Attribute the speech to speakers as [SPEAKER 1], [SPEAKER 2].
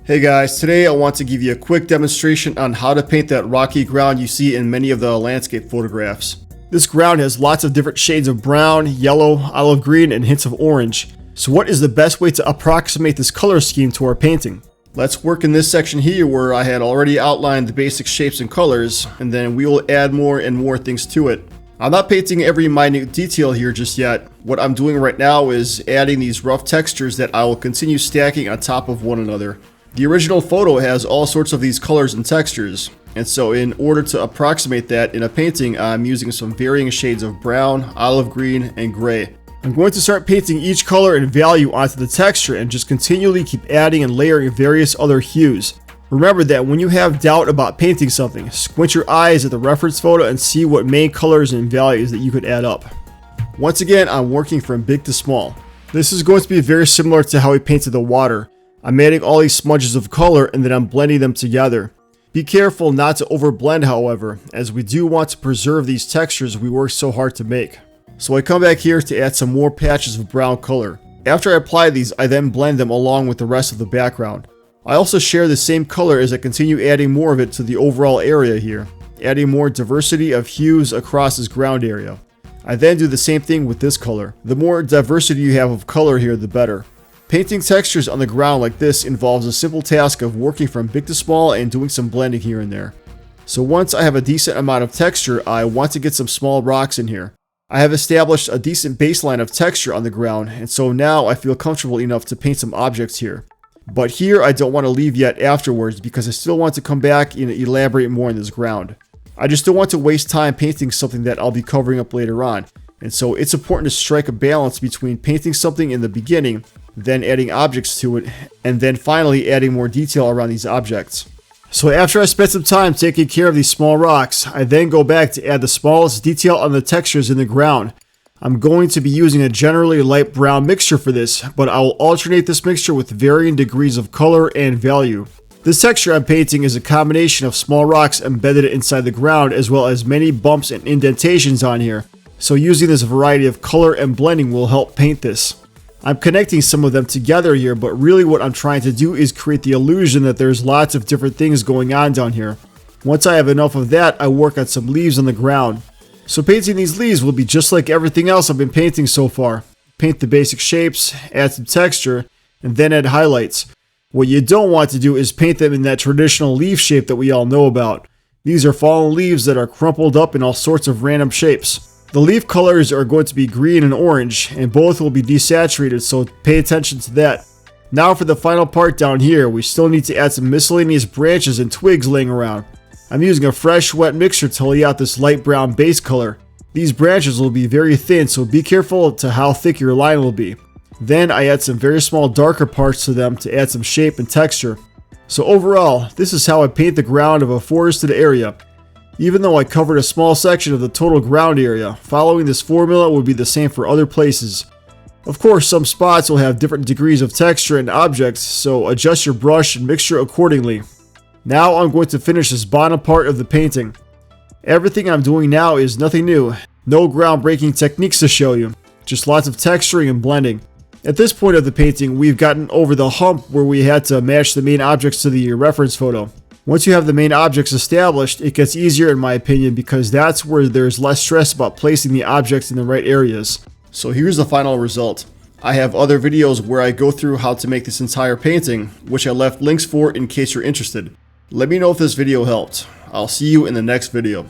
[SPEAKER 1] Hey guys, today I want to give you a quick demonstration on how to paint that rocky ground you see in many of the landscape photographs. This ground has lots of different shades of brown, yellow, olive green, and hints of orange. So what is the best way to approximate this color scheme to our painting? Let's work in this section here where I had already outlined the basic shapes and colors, and then we will add more and more things to it. I'm not painting every minute detail here just yet. What I'm doing right now is adding these rough textures that I will continue stacking on top of one another. The original photo has all sorts of these colors and textures, and so in order to approximate that in a painting, I'm using some varying shades of brown, olive green, and gray. I'm going to start painting each color and value onto the texture and just continually keep adding and layering various other hues. Remember that when you have doubt about painting something, squint your eyes at the reference photo and see what main colors and values that you could add up. Once again, I'm working from big to small. This is going to be very similar to how we painted the water. I'm adding all these smudges of color and then I'm blending them together. Be careful not to overblend, however, as we do want to preserve these textures we worked so hard to make. So I come back here to add some more patches of brown color. After I apply these, I then blend them along with the rest of the background. I also share the same color as I continue adding more of it to the overall area here, adding more diversity of hues across this ground area. I then do the same thing with this color. The more diversity you have of color here, the better. Painting textures on the ground like this involves a simple task of working from big to small and doing some blending here and there. So once I have a decent amount of texture, I want to get some small rocks in here. I have established a decent baseline of texture on the ground, and so now I feel comfortable enough to paint some objects here. But here I don't want to leave yet afterwards because I still want to come back and elaborate more on this ground. I just don't want to waste time painting something that I'll be covering up later on. And so it's important to strike a balance between painting something in the beginning, then adding objects to it, and then finally adding more detail around these objects. So after I spent some time taking care of these small rocks, I then go back to add the smallest detail on the textures in the ground. I'm going to be using a generally light brown mixture for this, but I will alternate this mixture with varying degrees of color and value. This texture I'm painting is a combination of small rocks embedded inside the ground as well as many bumps and indentations on here. So using this variety of color and blending will help paint this. I'm connecting some of them together here, but really what I'm trying to do is create the illusion that there's lots of different things going on down here. Once I have enough of that, I work on some leaves on the ground. So painting these leaves will be just like everything else I've been painting so far. Paint the basic shapes, add some texture, and then add highlights. What you don't want to do is paint them in that traditional leaf shape that we all know about. These are fallen leaves that are crumpled up in all sorts of random shapes. The leaf colors are going to be green and orange, and both will be desaturated, so pay attention to that. Now for the final part down here, we still need to add some miscellaneous branches and twigs laying around. I'm using a fresh wet mixture to lay out this light brown base color. These branches will be very thin, so be careful to how thick your line will be. Then I add some very small darker parts to them to add some shape and texture. So overall, this is how I paint the ground of a forested area. Even though I covered a small section of the total ground area, following this formula would be the same for other places. Of course, some spots will have different degrees of texture and objects, so adjust your brush and mixture accordingly. Now I'm going to finish this bottom part of the painting. Everything I'm doing now is nothing new, no groundbreaking techniques to show you, just lots of texturing and blending. At this point of the painting, we've gotten over the hump where we had to match the main objects to the reference photo. Once you have the main objects established, it gets easier in my opinion because that's where there's less stress about placing the objects in the right areas. So here's the final result. I have other videos where I go through how to make this entire painting, which I left links for in case you're interested. Let me know if this video helped. I'll see you in the next video.